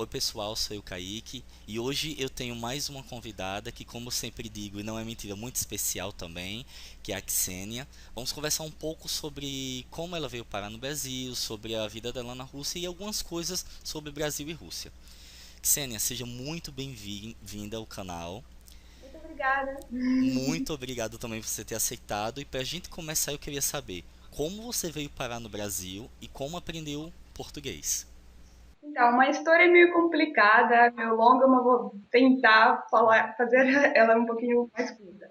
Oi pessoal, sou o Kaique e hoje eu tenho mais uma convidada que, como eu sempre digo, e não é mentira, muito especial também, que é a Ksenia. Vamos conversar um pouco sobre como ela veio parar no Brasil, sobre a vida dela na Rússia e algumas coisas sobre Brasil e Rússia. Ksenia, seja muito bem-vinda ao canal. Muito obrigada. Muito obrigado também por você ter aceitado. E para a gente começar, eu queria saber como você veio parar no Brasil e como aprendeu português. Então, uma história meio complicada, meio longa, mas vou tentar fazer ela um pouquinho mais curta.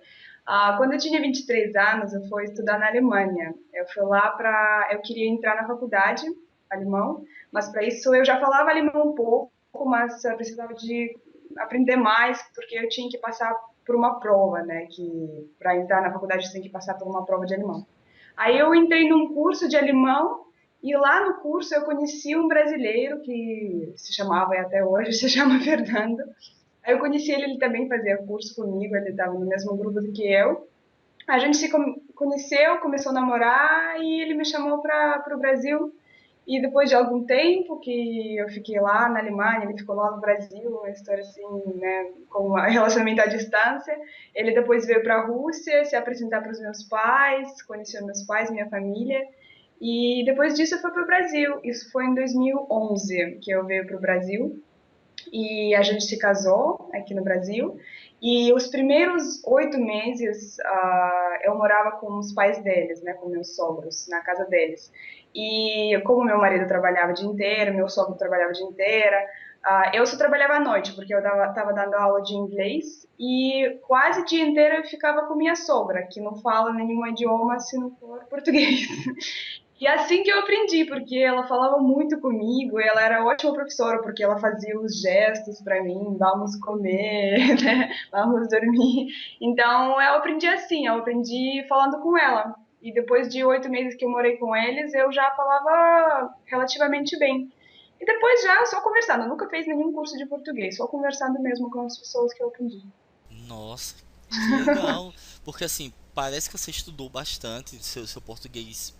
Quando eu tinha 23 anos, eu fui estudar na Alemanha. Eu fui lá eu queria entrar na faculdade alemão, mas para isso eu já falava alemão um pouco, mas eu precisava de aprender mais, porque eu tinha que passar por uma prova, né? Que para entrar na faculdade você tem que passar por uma prova de alemão. Aí eu entrei num curso de alemão e lá no curso eu conheci um brasileiro que se chamava, e até hoje se chama Fernando. Aí eu conheci ele, ele também fazia curso comigo, ele estava no mesmo grupo do que eu. A gente se conheceu, começou a namorar e ele me chamou para o Brasil. E depois de algum tempo que eu fiquei lá na Alemanha, ele ficou lá no Brasil, uma história assim, né, com um relacionamento à distância. Ele depois veio para a Rússia se apresentar para os meus pais, conheceu meus pais, minha família. E depois disso eu fui para o Brasil. Isso foi em 2011 que eu veio para o Brasil e a gente se casou aqui no Brasil. E os primeiros 8 meses eu morava com os pais deles, né, com meus sogros, na casa deles. E como meu marido trabalhava o dia inteiro, meu sogro trabalhava o dia inteiro, eu só trabalhava à noite, porque eu estava dando aula de inglês e quase o dia inteiro eu ficava com minha sogra, que não fala nenhum idioma se não for português. E assim que eu aprendi, porque ela falava muito comigo, e ela era ótima professora, porque ela fazia os gestos para mim, vamos comer, né? Vamos dormir. Então eu aprendi assim, eu aprendi falando com ela. E depois de 8 meses que eu morei com eles, eu já falava relativamente bem. E depois já só conversando, eu nunca fiz nenhum curso de português, só conversando mesmo com as pessoas que eu aprendi. Nossa, que legal! Porque assim, parece que você estudou bastante, seu português,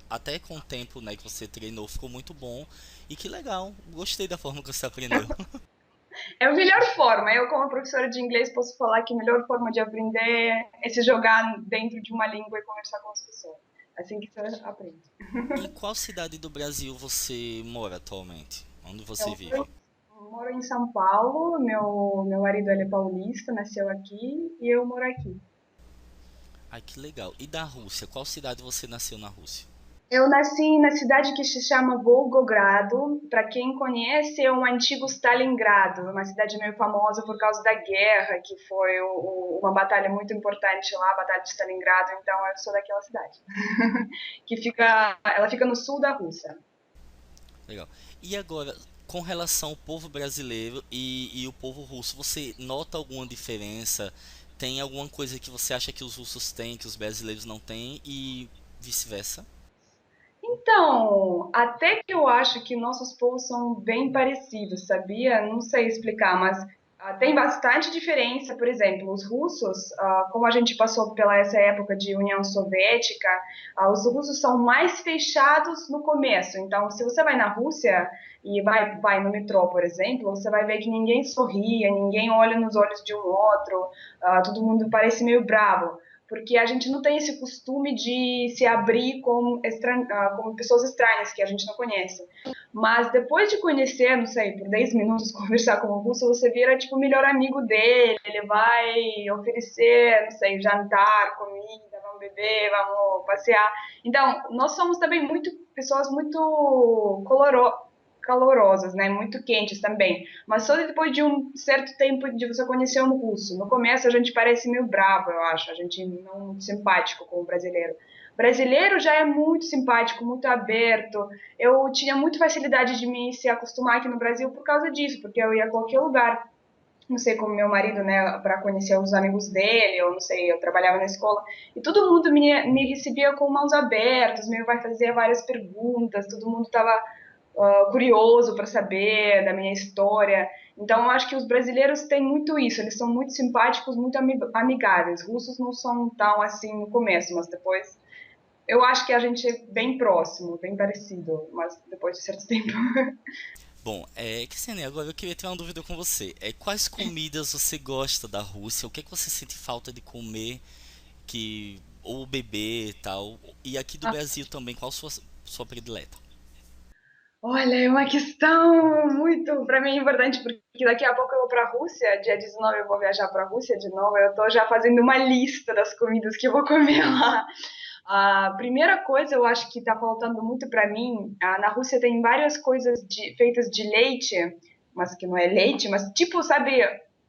até com o tempo, né, que você treinou, ficou muito bom. E que legal, gostei da forma que você aprendeu. É a melhor forma. Eu, como professora de inglês, posso falar que a melhor forma de aprender é se jogar dentro de uma língua e conversar com as pessoas. Assim que você aprende. Em qual cidade do Brasil você mora atualmente? Onde você Eu vive? moro em São Paulo, meu marido ele é paulista, nasceu aqui e eu moro aqui. Ai, que legal. E da Rússia? Qual cidade você nasceu na Rússia? Eu nasci na cidade que se chama Volgogrado. Para quem conhece, é um antigo Stalingrado, uma cidade meio famosa por causa da guerra, que foi uma batalha muito importante lá, a Batalha de Stalingrado. Então, eu sou daquela cidade, ela fica no sul da Rússia. Legal. E agora, com relação ao povo brasileiro e o povo russo, você nota alguma diferença? Tem alguma coisa que você acha que os russos têm, que os brasileiros não têm e vice-versa? Então, até que eu acho que nossos povos são bem parecidos, sabia? Não sei explicar, mas tem bastante diferença. Por exemplo, os russos, como a gente passou pela essa época de União Soviética, os russos são mais fechados no começo. Então, se você vai na Rússia e vai no metrô, por exemplo, você vai ver que ninguém sorria, ninguém olha nos olhos de um outro, todo mundo parece meio bravo porque a gente não tem esse costume de se abrir com pessoas estranhas que a gente não conhece. Mas depois de conhecer, não sei, por 10 minutos conversar com o russo, você vira tipo o melhor amigo dele, ele vai oferecer, não sei, jantar, comida, vamos beber, vamos passear. Então, nós somos também muito pessoas muito calorosas, né? Muito quentes também. Mas só depois de um certo tempo de você conhecer um russo. No começo a gente parece meio bravo, eu acho. A gente não é muito simpático com o brasileiro. O brasileiro já é muito simpático, muito aberto. Eu tinha muita facilidade de me se acostumar aqui no Brasil por causa disso, porque eu ia a qualquer lugar, não sei, como meu marido, né, para conhecer os amigos dele, ou não sei, eu trabalhava na escola, e todo mundo me recebia com mãos abertas, me vai fazer várias perguntas, todo mundo estava curioso para saber da minha história. Então, eu acho que os brasileiros têm muito isso, eles são muito simpáticos, muito amigáveis. Os russos não são tão assim no começo, mas depois eu acho que a gente é bem próximo, bem parecido, mas depois de certo tempo. Bom, Ksenia, agora eu queria ter uma dúvida com você. Quais comidas você gosta da Rússia? O que é que você sente falta de comer ou beber e tal? E aqui do Brasil também, qual sua predileta? Olha, é uma questão muito, para mim, importante, porque daqui a pouco eu vou para a Rússia, dia 19 eu vou viajar para a Rússia de novo, eu tô já fazendo uma lista das comidas que eu vou comer lá. A primeira coisa, eu acho que está faltando muito para mim, na Rússia tem várias coisas feitas de leite, mas que não é leite, mas tipo, sabe,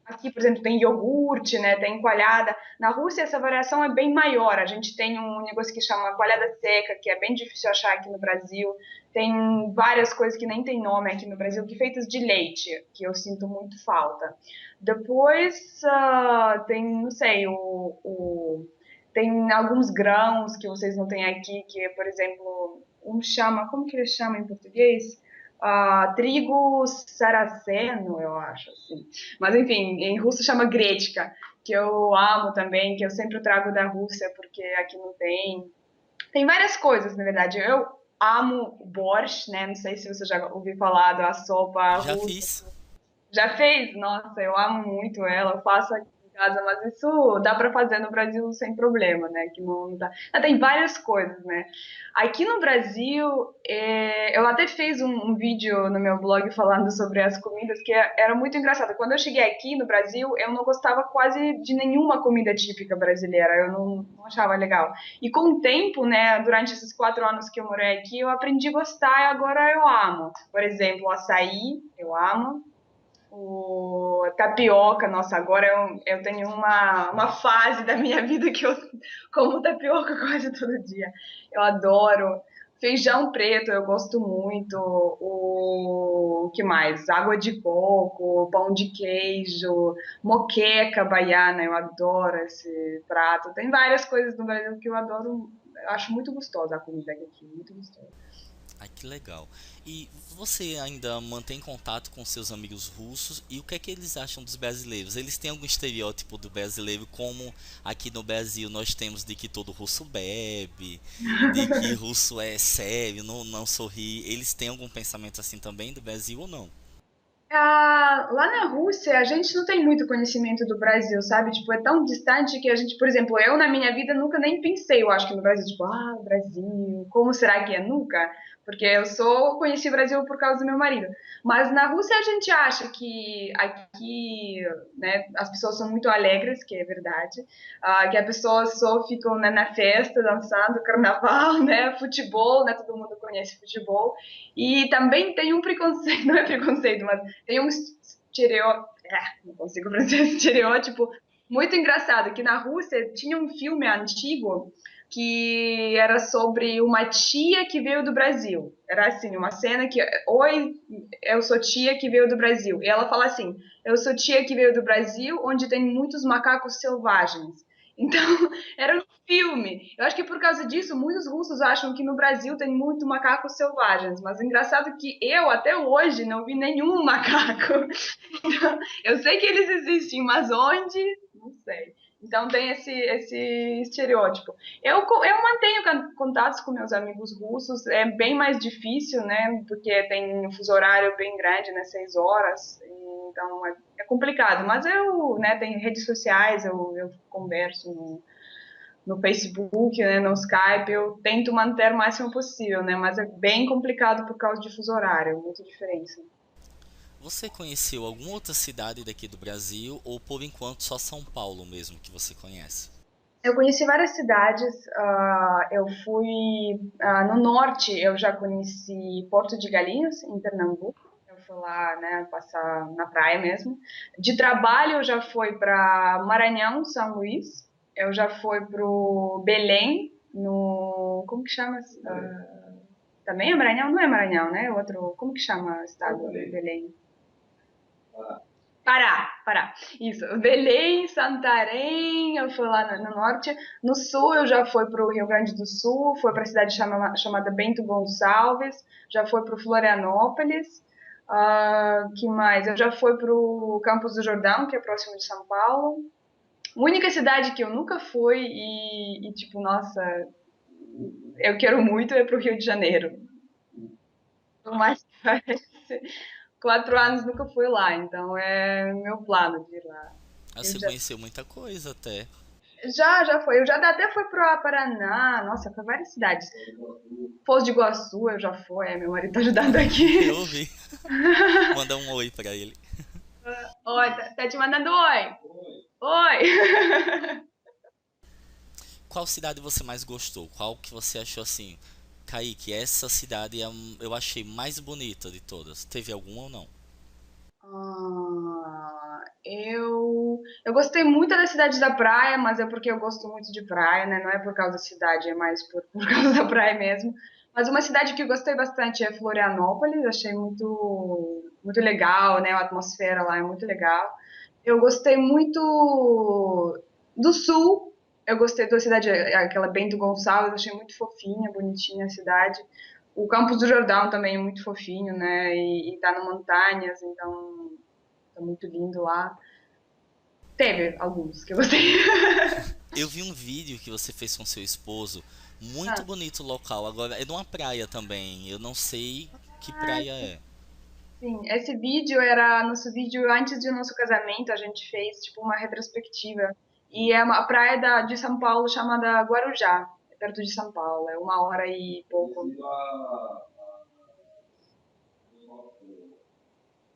aqui, por exemplo, tem iogurte, né, tem coalhada. Na Rússia essa variação é bem maior. A gente tem um negócio que chama coalhada seca, que é bem difícil achar aqui no Brasil. Tem várias coisas que nem tem nome aqui no Brasil, que feitas de leite, que eu sinto muito falta. Depois tem, não sei, tem alguns grãos que vocês não têm aqui, que é, por exemplo, como que ele chama em português? Trigo saraceno, eu acho, assim. Mas enfim, em russo chama grechka, que eu amo também, que eu sempre trago da Rússia, porque aqui não tem. Tem várias coisas, na verdade. Eu amo borscht, né? Não sei se você já ouviu falar da sopa Já russa. fiz. Já fez? Nossa, eu amo muito ela, eu faço aqui em casa, mas isso dá pra fazer no Brasil sem problema, né? Que não dá. Tem várias coisas, né? Aqui no Brasil, eu até fiz um vídeo no meu blog falando sobre as comidas, que era muito engraçado. Quando eu cheguei aqui no Brasil, eu não gostava quase de nenhuma comida típica brasileira, eu não achava legal. E com o tempo, né, durante esses 4 anos que eu morei aqui, eu aprendi a gostar e agora eu amo. Por exemplo, açaí, eu amo. O tapioca, nossa, agora eu tenho uma fase da minha vida que eu como tapioca quase todo dia. Eu adoro. Feijão preto, eu gosto muito. O que mais? Água de coco, pão de queijo, moqueca baiana, eu adoro esse prato. Tem várias coisas no Brasil que eu adoro. Eu acho muito gostosa a comida aqui, muito gostosa. Ai, que legal. E você ainda mantém contato com seus amigos russos? E o que é que eles acham dos brasileiros? Eles têm algum estereótipo do brasileiro, como aqui no Brasil nós temos de que todo russo bebe, de que russo é sério, não sorri. Eles têm algum pensamento assim também do Brasil ou não? Lá na Rússia, a gente não tem muito conhecimento do Brasil, sabe? Tipo, é tão distante que a gente, por exemplo, eu na minha vida nunca nem pensei, eu acho que no Brasil, tipo, Brasil, como será que é? Nunca. Porque eu só conheci o Brasil por causa do meu marido. Mas na Rússia a gente acha que aqui, né, as pessoas são muito alegres, que é verdade, que as pessoas só ficam, né, na festa, dançando, carnaval, né, futebol, né, todo mundo conhece futebol. E também tem um preconceito, não é preconceito, mas tem um estereótipo, não consigo pronunciar esse estereótipo, muito engraçado, que na Rússia tinha um filme antigo que era sobre uma tia que veio do Brasil. Era assim, uma cena que, oi, eu sou tia que veio do Brasil. E ela fala assim, eu sou tia que veio do Brasil, onde tem muitos macacos selvagens. Então, era um filme. Eu acho que por causa disso, muitos russos acham que no Brasil tem muito macacos selvagens, mas é engraçado que eu até hoje não vi nenhum macaco. Então, eu sei que eles existem, mas onde? Não sei. Então tem esse estereótipo. Eu mantenho contatos com meus amigos russos, é bem mais difícil, né? Porque tem um fuso horário bem grande, né? 6 horas, então é complicado. Mas eu, né, tenho redes sociais, eu converso no Facebook, né, no Skype, eu tento manter o máximo possível, né? Mas é bem complicado por causa de fuso horário, muita diferença. Você conheceu alguma outra cidade daqui do Brasil ou por enquanto só São Paulo mesmo que você conhece? Eu conheci várias cidades. Eu fui no norte. Eu já conheci Porto de Galinhas, em Pernambuco. Eu fui lá, né, passar na praia mesmo. De trabalho, eu já fui para Maranhão, São Luís. Eu já fui pro Belém, no como que chama? Também é Maranhão? Não é Maranhão, né? Outro, como que chama o estado? Belém. Pará, Pará. Isso. Belém, Santarém, eu fui lá no norte. No sul, eu já fui para o Rio Grande do Sul, fui para a cidade chamada Bento Gonçalves, já fui para o Florianópolis. Que mais? Eu já fui para o Campos do Jordão, que é próximo de São Paulo. A única cidade que eu nunca fui tipo, nossa, eu quero muito é para o Rio de Janeiro. Por mais que pareça. 4 anos nunca fui lá, então é meu plano de ir lá. Ah, Eu você já, conheceu muita coisa até. já foi. Eu já até fui para Paraná, nossa, foi várias cidades. Foz do Iguaçu eu já fui, meu marido tá ajudando Eu aqui. ouvi. Manda um oi pra ele. Oi, tá te mandando oi. Oi. Qual cidade você mais gostou? Qual que você achou assim? Kaique, essa cidade eu achei mais bonita de todas. Teve alguma ou não? Eu gostei muito da cidade da praia, mas é porque eu gosto muito de praia, né? Não é por causa da cidade, é mais por causa da praia mesmo. Mas uma cidade que eu gostei bastante é Florianópolis, achei muito legal, né? A atmosfera lá é muito legal. Eu gostei muito do sul, eu gostei da cidade, aquela Bento Gonçalves, achei muito fofinha, bonitinha a cidade. O Campos do Jordão também é muito fofinho, né? E tá nas montanhas, então tá muito lindo lá. Teve alguns que eu gostei. Eu vi um vídeo que você fez com seu esposo. Muito Ah, bonito o local. Agora, é numa praia também. Eu não sei que ah, praia é. sim. Esse vídeo era nosso vídeo antes do nosso casamento. A gente fez tipo uma retrospectiva. E é uma praia de São Paulo chamada Guarujá, é perto de São Paulo. É 1 hora e pouco.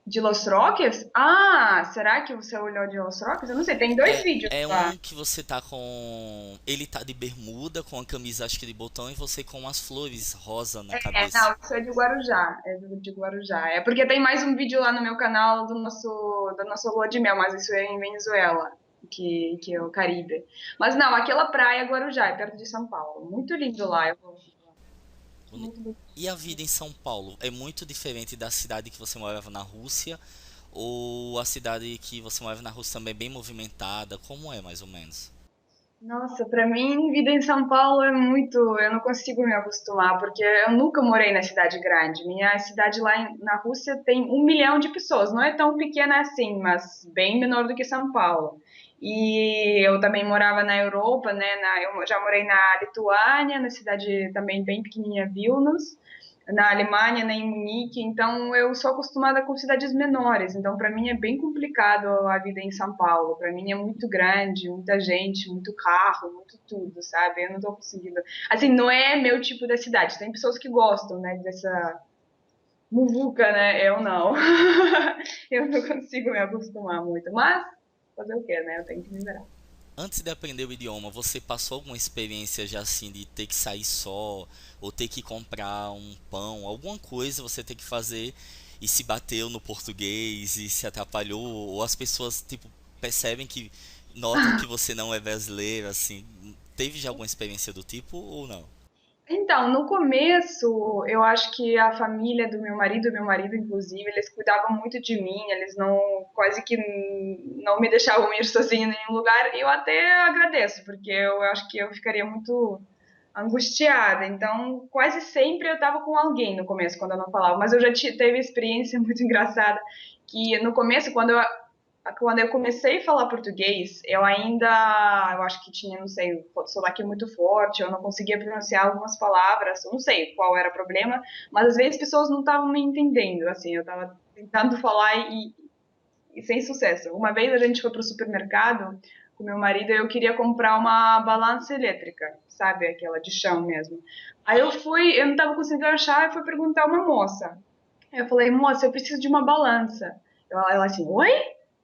De Los Roques? Ah, será que você olhou de Los Roques? Eu não sei, tem dois É, vídeos é lá. um que você tá com. Ele tá de bermuda, com a camisa acho que de botão, e você com umas flores rosa na É, cabeça. não, isso é de Guarujá. É de Guarujá. É porque tem mais um vídeo lá no meu canal da nossa lua de mel, mas isso é em Venezuela, que é o Caribe. Mas não, aquela praia é Guarujá, é perto de São Paulo. Muito lindo lá. Eu gosto lá. Boni- Muito lindo. E a vida em São Paulo é muito diferente da cidade que você morava na Rússia? Ou a cidade que você morava na Rússia também é bem movimentada? Como é, mais ou menos? Nossa, pra mim, vida em São Paulo é muito. Eu não consigo me acostumar, porque eu nunca morei na cidade grande. Minha cidade lá na Rússia tem 1 milhão de pessoas. Não é tão pequena assim, mas bem menor do que São Paulo. E eu também morava na Europa, né? Eu já morei na Lituânia, na cidade também bem pequenininha, Vilnius, na Alemanha, né, em Munique. Então eu sou acostumada com cidades menores. Então para mim é bem complicado a vida em São Paulo. Para mim é muito grande, muita gente, muito carro, muito tudo, sabe? Eu não tô conseguindo. Assim, não é meu tipo da cidade. Tem pessoas que gostam, né, dessa muvuca, né? Eu não. Eu não consigo me acostumar muito. Mas fazer o quê, né? Eu tenho que me virar. Antes de aprender o idioma, você passou alguma experiência já assim de ter que sair só, ou ter que comprar um pão, alguma coisa você ter que fazer e se bateu no português e se atrapalhou, ou as pessoas tipo percebem que notam que você não é brasileiro, assim, teve já alguma experiência do tipo ou não? Então, no começo, eu acho que a família do meu marido inclusive, eles cuidavam muito de mim, eles não, quase que não me deixavam ir sozinha em nenhum lugar. E eu até agradeço, porque eu acho que eu ficaria muito angustiada. Então, quase sempre eu estava com alguém no começo, quando eu não falava. Mas eu já teve experiência muito engraçada, que no começo, quando eu comecei a falar português, eu acho que tinha, não sei, o sotaque muito forte, eu não conseguia pronunciar algumas palavras, eu não sei qual era o problema, mas às vezes as pessoas não estavam me entendendo, assim, eu estava tentando falar e sem sucesso. Uma vez a gente foi para o supermercado com meu marido e eu queria comprar uma balança elétrica, sabe, aquela de chão mesmo. Aí eu não estava conseguindo achar e fui perguntar a uma moça. Eu falei, moça, eu preciso de uma balança. Ela assim, oi?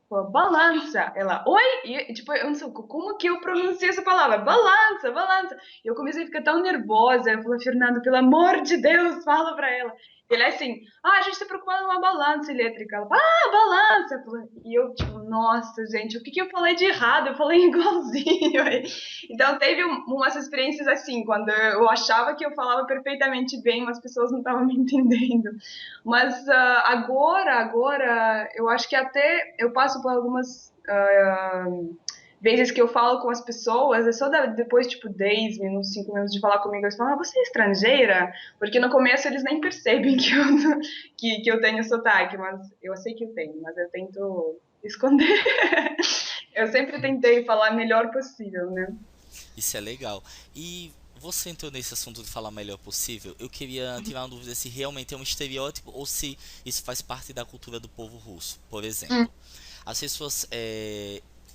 Falou, balança. Ela, oi? E, tipo, eu não sei como que eu pronuncio essa palavra. Balança, balança. E eu comecei a ficar tão nervosa. Eu falei, Fernando, pelo amor de Deus, fala pra ela. Ele é assim, a gente tá procurando uma balança elétrica. Ela, balança. E eu, tipo, nossa, gente, o que eu falei de errado? Eu falei igualzinho. Então, teve umas experiências assim, quando eu achava que eu falava perfeitamente bem, mas as pessoas não estavam me entendendo. Mas agora, eu acho que até eu passo por algumas vezes que eu falo com as pessoas, é só depois, tipo, 10 minutos, 5 minutos de falar comigo, eles falam, você é estrangeira? Porque no começo eles nem percebem que eu tenho sotaque, mas eu sei que eu tenho, mas eu tento esconder. Eu sempre tentei falar o melhor possível, né? Isso é legal. E você entrou nesse assunto de falar melhor possível. Eu queria tirar uma dúvida se realmente é um estereótipo ou se isso faz parte da cultura do povo russo. Por Hum. exemplo, as pessoas,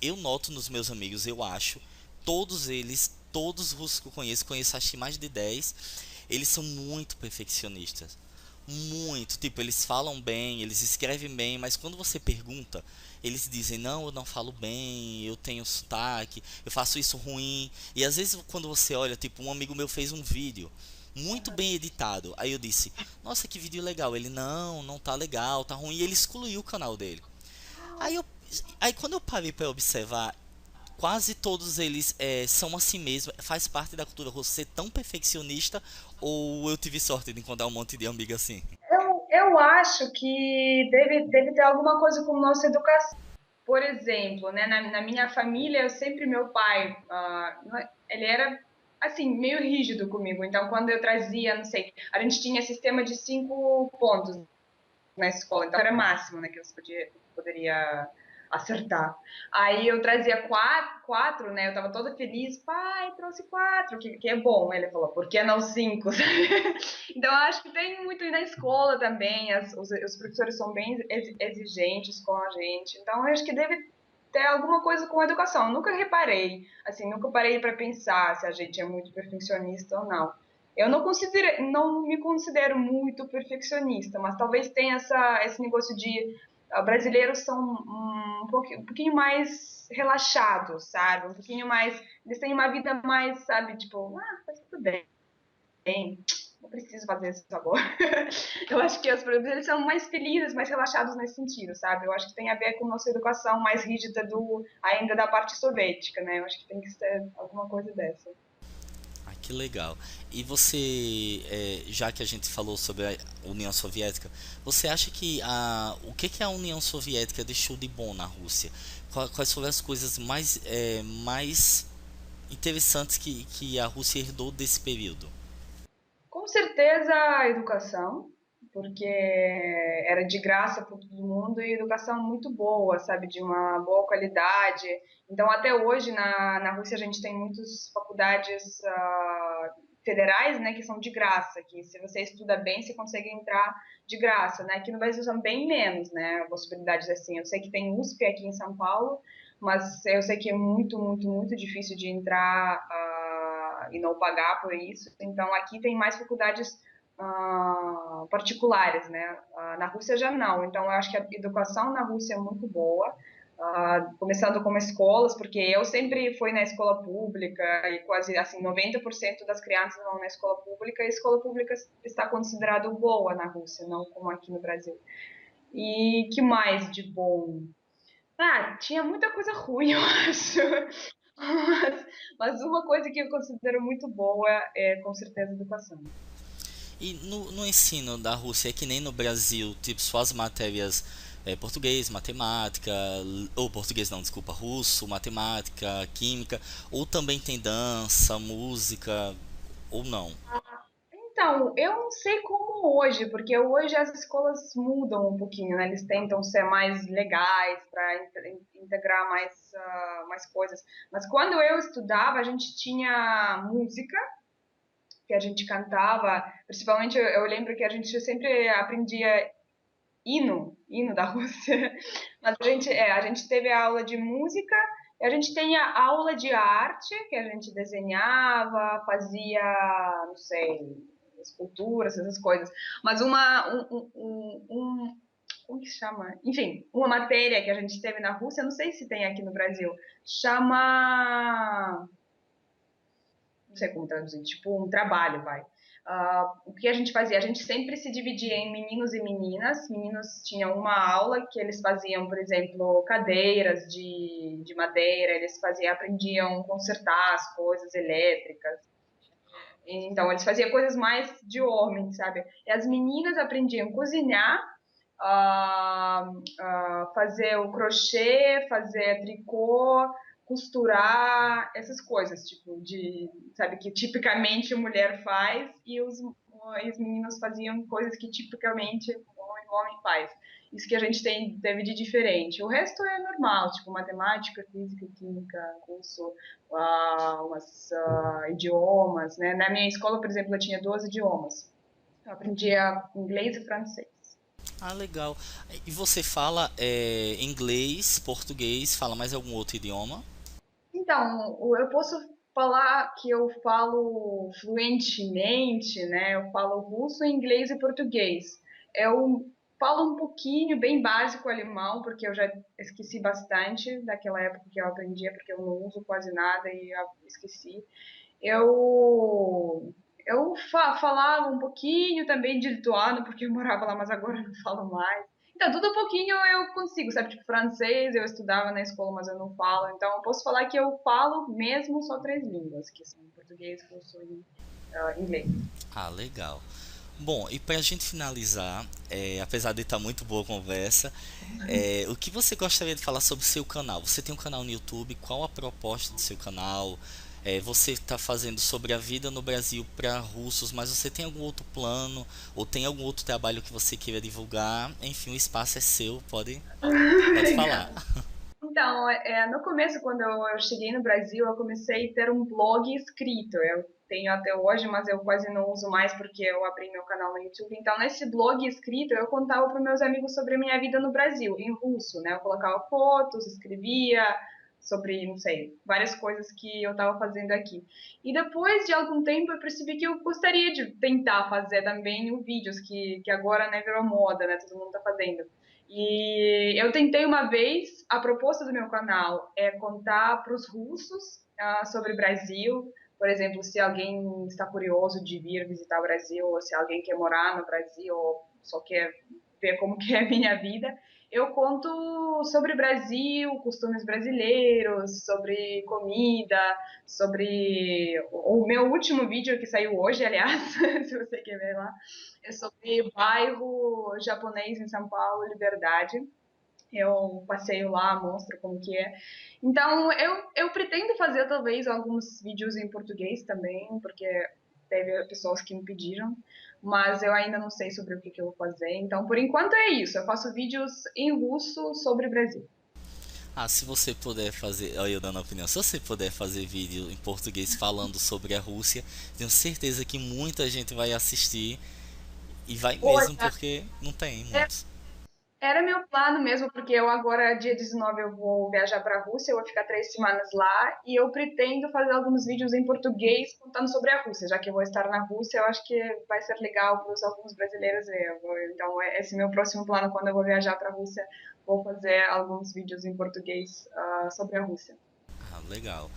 eu noto nos meus amigos, eu acho, todos eles, todos os russos que eu conheço acho que mais de 10, eles são muito perfeccionistas. Muito, tipo, eles falam bem, eles escrevem bem, mas quando você pergunta, eles dizem, não, eu não falo bem, eu tenho sotaque, eu faço isso ruim. E às vezes quando você olha, tipo, um amigo meu fez um vídeo muito bem editado. Aí eu disse, nossa, que vídeo legal. Ele, não, não tá legal, tá ruim. E ele excluiu o canal dele. Aí, eu, aí quando eu parei para observar, quase todos eles são assim mesmo. Faz parte da cultura russa ser tão perfeccionista, ou eu tive sorte de encontrar um monte de amigo assim? Eu acho que deve ter alguma coisa com nossa educação. Por exemplo, né, na minha família, eu sempre, meu pai, ele era, assim, meio rígido comigo. Então, quando eu trazia, não sei, a gente tinha sistema de 5 pontos na escola, então era máximo, né, que você poderia acertar. Aí eu trazia quatro, né, eu tava toda feliz, pai, trouxe quatro, que é bom. Ele falou, por que não cinco? Então, eu acho que tem muito na escola também, os professores são bem exigentes com a gente, então eu acho que deve ter alguma coisa com a educação. Eu nunca reparei, assim, nunca parei para pensar se a gente é muito perfeccionista ou não. Eu não me considero muito perfeccionista, mas talvez tenha esse negócio de brasileiros são um pouquinho mais relaxados, sabe? Um pouquinho mais, eles têm uma vida mais, sabe, tipo, tá tudo bem, não preciso fazer isso agora. Eu acho que os brasileiros são mais felizes, mais relaxados nesse sentido, sabe? Eu acho que tem a ver com nossa educação mais rígida ainda da parte soviética, né? Eu acho que tem que ser alguma coisa dessa. Ah, que legal. E você, já que a gente falou sobre a União Soviética, você acha que o que que a União Soviética deixou de bom na Rússia? Quais foram as coisas mais interessantes que a Rússia herdou desse período? Com certeza a educação, porque era de graça para todo mundo e educação muito boa, sabe, de uma boa qualidade. Então, até hoje na Rússia a gente tem muitas faculdades federais, né, que são de graça, que se você estuda bem, você consegue entrar de graça, né? Aqui no Brasil são bem menos, né, possibilidades assim. Eu sei que tem USP aqui em São Paulo, mas eu sei que é muito, muito, muito difícil de entrar e não pagar por isso. Então, aqui tem mais faculdades particulares, né? Na Rússia já não. Então, eu acho que a educação na Rússia é muito boa. Começando com escolas, porque eu sempre fui na escola pública e quase assim 90% das crianças vão na escola pública e a escola pública está considerada boa na Rússia, não como aqui no Brasil. E que mais de bom? Tinha muita coisa ruim, eu acho. Mas uma coisa que eu considero muito boa é, com certeza, a educação. E no ensino da Rússia é que nem no Brasil, tipo, só as matérias português, matemática, ou português não, desculpa, russo, matemática, química, ou também tem dança, música, ou não? Então, eu não sei como hoje, porque hoje as escolas mudam um pouquinho, né? Eles tentam ser mais legais para integrar mais coisas. Mas quando eu estudava, a gente tinha música que a gente cantava, principalmente eu lembro que a gente sempre aprendia hino da Rússia. Mas a gente teve a aula de música, e a gente tem a aula de arte, que a gente desenhava, fazia, não sei, esculturas, essas coisas. Mas como que chama? Enfim, uma matéria que a gente teve na Rússia, não sei se tem aqui no Brasil, chama, não sei como traduzir, tipo um trabalho, vai. O que a gente fazia? A gente sempre se dividia em meninos e meninas. Meninos tinham uma aula que eles faziam, por exemplo, cadeiras de madeira, eles aprendiam a consertar as coisas elétricas. Então, eles faziam coisas mais de homem, sabe? E as meninas aprendiam a cozinhar, fazer o crochê, fazer tricô, costurar, essas coisas, tipo, sabe, que tipicamente a mulher faz, e os meninos faziam coisas que tipicamente o homem faz. Isso que a gente teve de diferente. O resto é normal, tipo matemática, física, química, russo, idiomas, né? Na minha escola, por exemplo, eu tinha 12 idiomas. Eu aprendia inglês e francês. Ah, legal. E você fala inglês, português, fala mais algum outro idioma? Então, eu posso falar que eu falo fluentemente, né? Eu falo russo, inglês e português. Eu falo um pouquinho, bem básico alemão, porque eu já esqueci bastante daquela época que eu aprendia, porque eu não uso quase nada e eu esqueci. Falava um pouquinho também de lituano, porque eu morava lá, mas agora não falo mais. Então, tudo um pouquinho eu consigo, sabe? Tipo, francês eu estudava na escola, mas eu não falo. Então, eu posso falar que eu falo mesmo só três línguas, que são português, russo e inglês. Ah, legal. Bom, e pra gente finalizar, apesar de estar muito boa a conversa, o que você gostaria de falar sobre o seu canal? Você tem um canal no YouTube, qual a proposta do seu canal? Você está fazendo sobre a vida no Brasil para russos, mas você tem algum outro plano? Ou tem algum outro trabalho que você queira divulgar? Enfim, o espaço é seu, pode falar. Legal. Então, no começo, quando eu cheguei no Brasil, eu comecei a ter um blog escrito. Eu tenho até hoje, mas eu quase não uso mais porque eu abri meu canal no YouTube. Então, nesse blog escrito, eu contava para meus amigos sobre a minha vida no Brasil, em russo, né? Eu colocava fotos, escrevia sobre, não sei, várias coisas que eu estava fazendo aqui. E depois de algum tempo, eu percebi que eu gostaria de tentar fazer também vídeos, que agora, né, virou moda, né? Todo mundo está fazendo. E eu tentei uma vez, a proposta do meu canal é contar para os russos sobre o Brasil. Por exemplo, se alguém está curioso de vir visitar o Brasil, ou se alguém quer morar no Brasil, ou só quer ver como que é a minha vida, eu conto sobre o Brasil, costumes brasileiros, sobre comida, sobre o meu último vídeo que saiu hoje, aliás, se você quer ver lá, é sobre bairro japonês em São Paulo, Liberdade. Eu passeio lá, mostro como que é. Então, eu pretendo fazer talvez alguns vídeos em português também, porque teve pessoas que me pediram, mas eu ainda não sei sobre o que eu vou fazer. Então, por enquanto é isso. Eu faço vídeos em russo sobre o Brasil. Ah, se você puder fazer, olha eu dando a opinião, se você puder fazer vídeo em português falando sobre a Rússia, tenho certeza que muita gente vai assistir e vai mesmo Olha, porque não tem muitos. era meu plano mesmo, porque eu agora, dia 19, eu vou viajar para a Rússia, eu vou ficar 3 semanas lá e eu pretendo fazer alguns vídeos em português contando sobre a Rússia, já que eu vou estar na Rússia, eu acho que vai ser legal para alguns brasileiros ver. Então, esse é meu próximo plano quando eu vou viajar para a Rússia, vou fazer alguns vídeos em português sobre a Rússia. Ah, legal.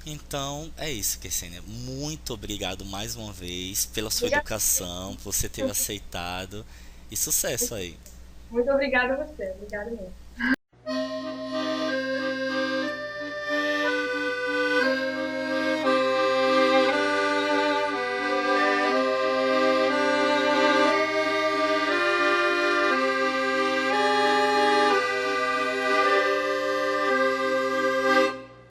Então é isso, Kessênia. Muito obrigado mais uma vez pela sua Obrigada, educação, por você ter aceitado e sucesso aí. muito obrigada a você, obrigada mesmo.